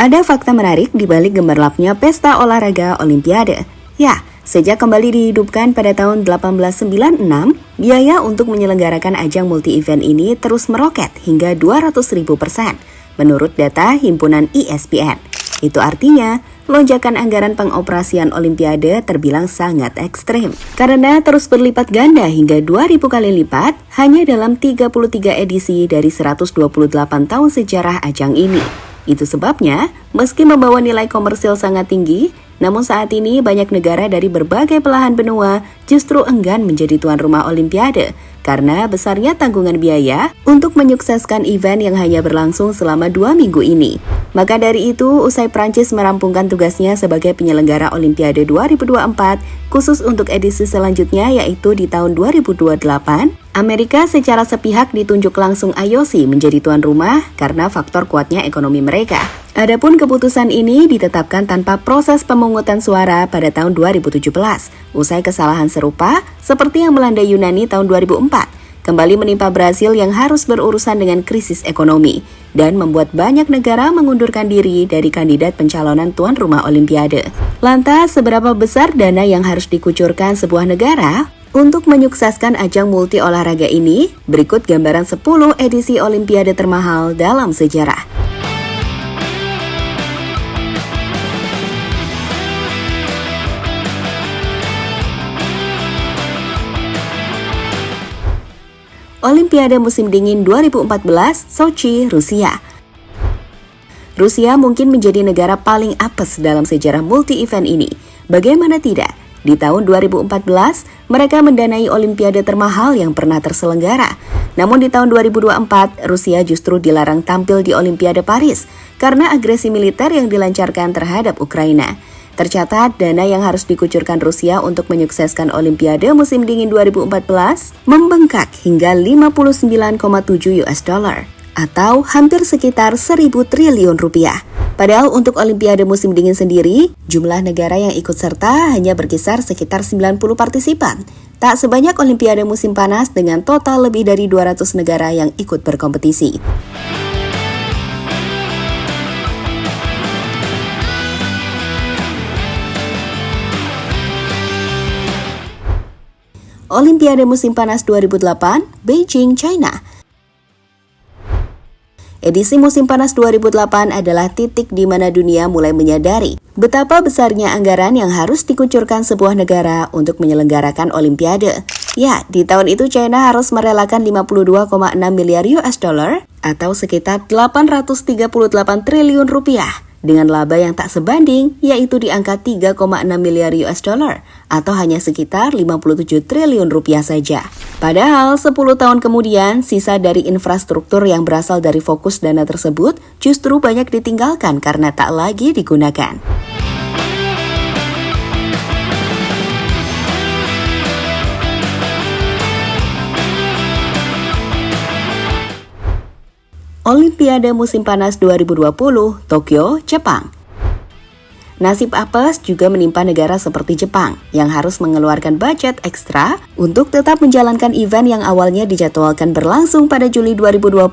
Ada fakta menarik di balik gemerlapnya pesta olahraga Olimpiade. Ya, sejak kembali dihidupkan pada tahun 1896, biaya untuk menyelenggarakan ajang multi-event ini terus meroket hingga 200.000%, menurut data himpunan ESPN. Itu artinya, lonjakan anggaran pengoperasian Olimpiade terbilang sangat ekstrim, karena terus berlipat ganda hingga 2.000 kali lipat hanya dalam 33 edisi dari 128 tahun sejarah ajang ini. Itu sebabnya, meski membawa nilai komersil sangat tinggi, namun saat ini banyak negara dari berbagai belahan benua justru enggan menjadi tuan rumah Olimpiade karena besarnya tanggungan biaya untuk menyukseskan event yang hanya berlangsung selama 2 minggu ini. Maka dari itu, usai Prancis merampungkan tugasnya sebagai penyelenggara Olimpiade 2024, khusus untuk edisi selanjutnya yaitu di tahun 2028, Amerika secara sepihak ditunjuk langsung IOC menjadi tuan rumah karena faktor kuatnya ekonomi mereka. Adapun keputusan ini ditetapkan tanpa proses pemungutan suara pada tahun 2017, usai kesalahan serupa seperti yang melanda Yunani tahun 2004. Kembali menimpa Brasil yang harus berurusan dengan krisis ekonomi dan membuat banyak negara mengundurkan diri dari kandidat pencalonan tuan rumah Olimpiade. Lantas, seberapa besar dana yang harus dikucurkan sebuah negara untuk menyukseskan ajang multi olahraga ini? Berikut gambaran 10 edisi Olimpiade termahal dalam sejarah. Olimpiade musim dingin 2014, Sochi, Rusia. Rusia mungkin menjadi negara paling apes dalam sejarah multi-event ini. Bagaimana tidak? Di tahun 2014, mereka mendanai Olimpiade termahal yang pernah terselenggara. Namun di tahun 2024, Rusia justru dilarang tampil di Olimpiade Paris karena agresi militer yang dilancarkan terhadap Ukraina. Tercatat, dana yang harus dikucurkan Rusia untuk menyukseskan Olimpiade musim dingin 2014 membengkak hingga 59,7 US dollar atau hampir sekitar 1.000 triliun rupiah. Padahal untuk Olimpiade musim dingin sendiri, jumlah negara yang ikut serta hanya berkisar sekitar 90 partisipan. Tak sebanyak Olimpiade musim panas dengan total lebih dari 200 negara yang ikut berkompetisi. Olimpiade musim panas 2008, Beijing, China. Edisi musim panas 2008 adalah titik di mana dunia mulai menyadari betapa besarnya anggaran yang harus dikucurkan sebuah negara untuk menyelenggarakan Olimpiade. Ya, di tahun itu China harus merelakan 52,6 miliar US dollar atau sekitar 838 triliun rupiah. Dengan laba yang tak sebanding, yaitu di angka 3,6 miliar US dollar atau hanya sekitar 57 triliun rupiah saja. Padahal 10 tahun kemudian, sisa dari infrastruktur yang berasal dari fokus dana tersebut justru banyak ditinggalkan karena tak lagi digunakan. Olimpiade musim panas 2020, Tokyo, Jepang. Nasib apes juga menimpa negara seperti Jepang yang harus mengeluarkan budget ekstra untuk tetap menjalankan event yang awalnya dijadwalkan berlangsung pada Juli 2020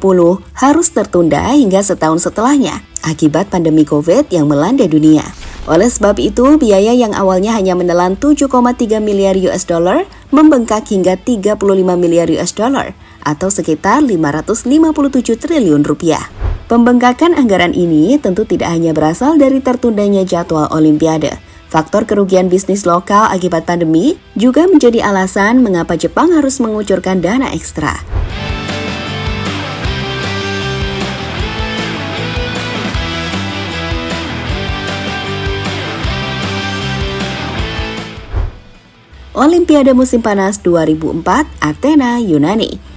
harus tertunda hingga setahun setelahnya akibat pandemi COVID yang melanda dunia. Oleh sebab itu, biaya yang awalnya hanya menelan 7,3 miliar US dollar membengkak hingga 35 miliar US dollar atau sekitar 557 triliun rupiah. Pembengkakan anggaran ini tentu tidak hanya berasal dari tertundanya jadwal Olimpiade. Faktor kerugian bisnis lokal akibat pandemi juga menjadi alasan mengapa Jepang harus mengucurkan dana ekstra. Olimpiade musim panas 2004, Athena, Yunani.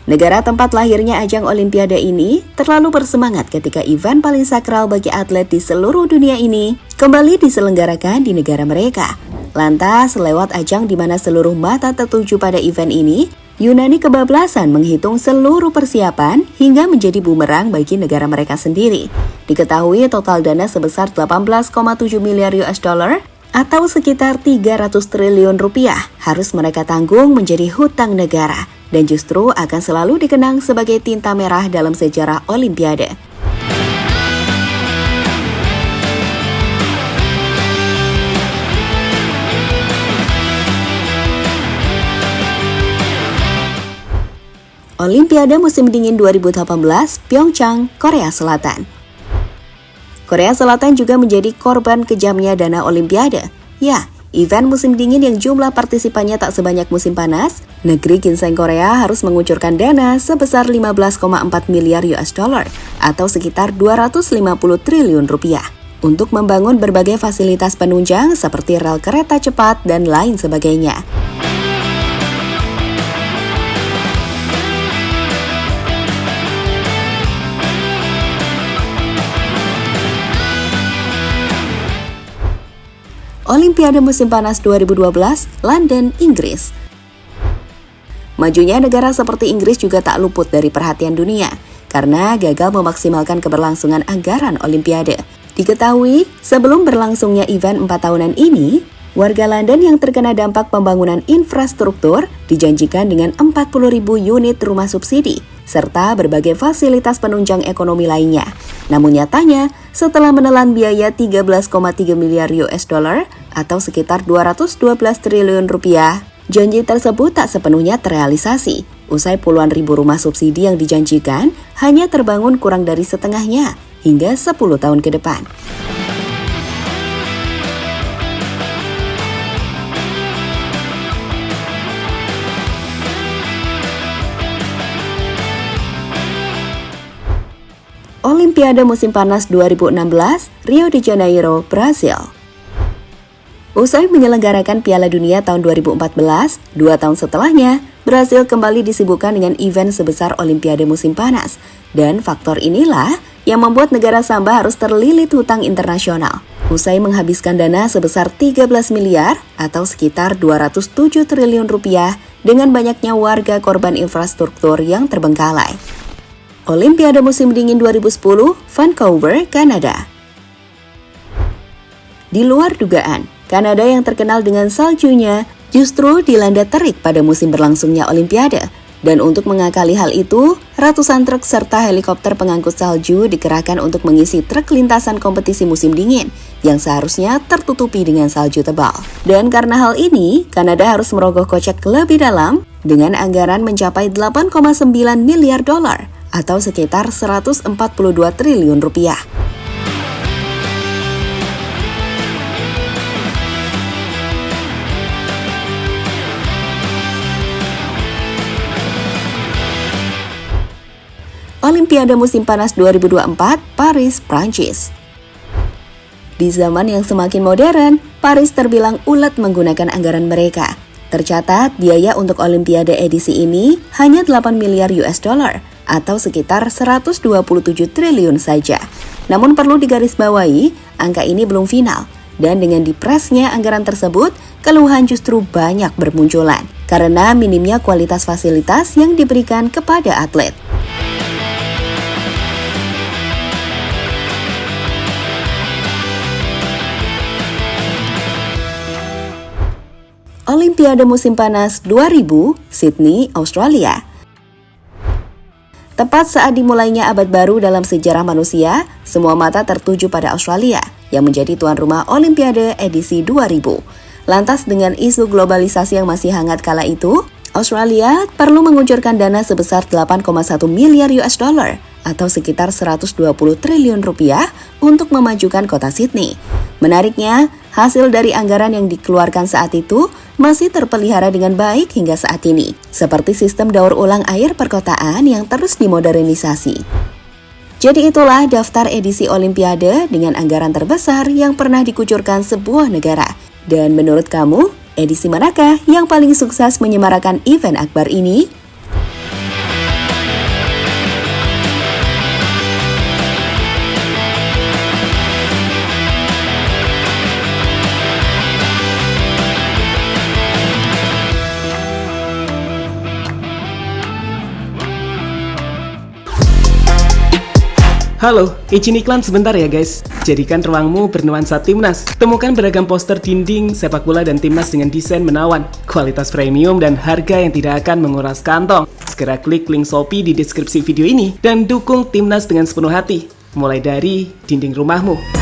Negara tempat lahirnya ajang Olimpiade ini terlalu bersemangat ketika event paling sakral bagi atlet di seluruh dunia ini kembali diselenggarakan di negara mereka. Lantas, lewat ajang di mana seluruh mata tertuju pada event ini, Yunani kebablasan menghitung seluruh persiapan hingga menjadi bumerang bagi negara mereka sendiri. Diketahui total dana sebesar 18,7 miliar US dollar atau sekitar 300 triliun rupiah harus mereka tanggung menjadi hutang negara dan justru akan selalu dikenang sebagai tinta merah dalam sejarah Olimpiade. Olimpiade Musim Dingin 2018 Pyeongchang, Korea Selatan. Korea Selatan juga menjadi korban kejamnya dana Olimpiade. Ya, event musim dingin yang jumlah partisipannya tak sebanyak musim panas, negeri ginseng Korea harus mengucurkan dana sebesar 15,4 miliar US dollar atau sekitar 250 triliun rupiah untuk membangun berbagai fasilitas penunjang seperti rel kereta cepat dan lain sebagainya. Olimpiade Musim Panas 2012, London, Inggris. Majunya negara seperti Inggris juga tak luput dari perhatian dunia karena gagal memaksimalkan keberlangsungan anggaran Olimpiade. Diketahui, sebelum berlangsungnya event 4 tahunan ini, warga London yang terkena dampak pembangunan infrastruktur dijanjikan dengan 40.000 unit rumah subsidi serta berbagai fasilitas penunjang ekonomi lainnya. Namun nyatanya, setelah menelan biaya 13,3 miliar US dollar atau sekitar 212 triliun rupiah, janji tersebut tak sepenuhnya terrealisasi. Usai puluhan ribu rumah subsidi yang dijanjikan hanya terbangun kurang dari setengahnya hingga 10 tahun ke depan. Olimpiade Musim Panas 2016, Rio de Janeiro, Brasil. Usai menyelenggarakan Piala Dunia tahun 2014, 2 tahun setelahnya, Brasil kembali disibukkan dengan event sebesar Olimpiade Musim Panas. Dan faktor inilah yang membuat negara Samba harus terlilit hutang internasional. Usai menghabiskan dana sebesar 13 miliar atau sekitar 207 triliun rupiah dengan banyaknya warga korban infrastruktur yang terbengkalai. Olimpiade Musim Dingin 2010, Vancouver, Kanada. Di luar dugaan, Kanada yang terkenal dengan saljunya justru dilanda terik pada musim berlangsungnya Olimpiade. Dan untuk mengakali hal itu, ratusan truk serta helikopter pengangkut salju dikerahkan untuk mengisi truk lintasan kompetisi musim dingin yang seharusnya tertutupi dengan salju tebal. Dan karena hal ini, Kanada harus merogoh kocek lebih dalam dengan anggaran mencapai 8,9 miliar dolar atau sekitar 142 triliun rupiah. Olimpiade Musim Panas 2024, Paris, Prancis. Di zaman yang semakin modern, Paris terbilang ulet menggunakan anggaran mereka. Tercatat, biaya untuk Olimpiade edisi ini hanya 8 miliar US dollar atau sekitar 127 triliun saja. Namun perlu digarisbawahi, angka ini belum final. Dan dengan dipresnya anggaran tersebut, keluhan justru banyak bermunculan karena minimnya kualitas fasilitas yang diberikan kepada atlet. Olimpiade Musim Panas 2000, Sydney, Australia. Tepat saat dimulainya abad baru dalam sejarah manusia, semua mata tertuju pada Australia yang menjadi tuan rumah Olimpiade edisi 2000. Lantas dengan isu globalisasi yang masih hangat kala itu, Australia perlu mengucurkan dana sebesar 8,1 miliar US dollar atau sekitar 120 triliun rupiah untuk memajukan kota Sydney. Menariknya, hasil dari anggaran yang dikeluarkan saat itu masih terpelihara dengan baik hingga saat ini, seperti sistem daur ulang air perkotaan yang terus dimodernisasi. Jadi itulah daftar edisi Olimpiade dengan anggaran terbesar yang pernah dikucurkan sebuah negara. Dan menurut kamu, edisi manakah yang paling sukses menyemarakan event akbar ini? Halo, izin iklan sebentar ya guys. Jadikan ruangmu bernuansa timnas. Temukan beragam poster dinding, sepak bola dan timnas dengan desain menawan, kualitas premium dan harga yang tidak akan menguras kantong. Segera klik link Shopee di deskripsi video ini dan dukung timnas dengan sepenuh hati. Mulai dari dinding rumahmu.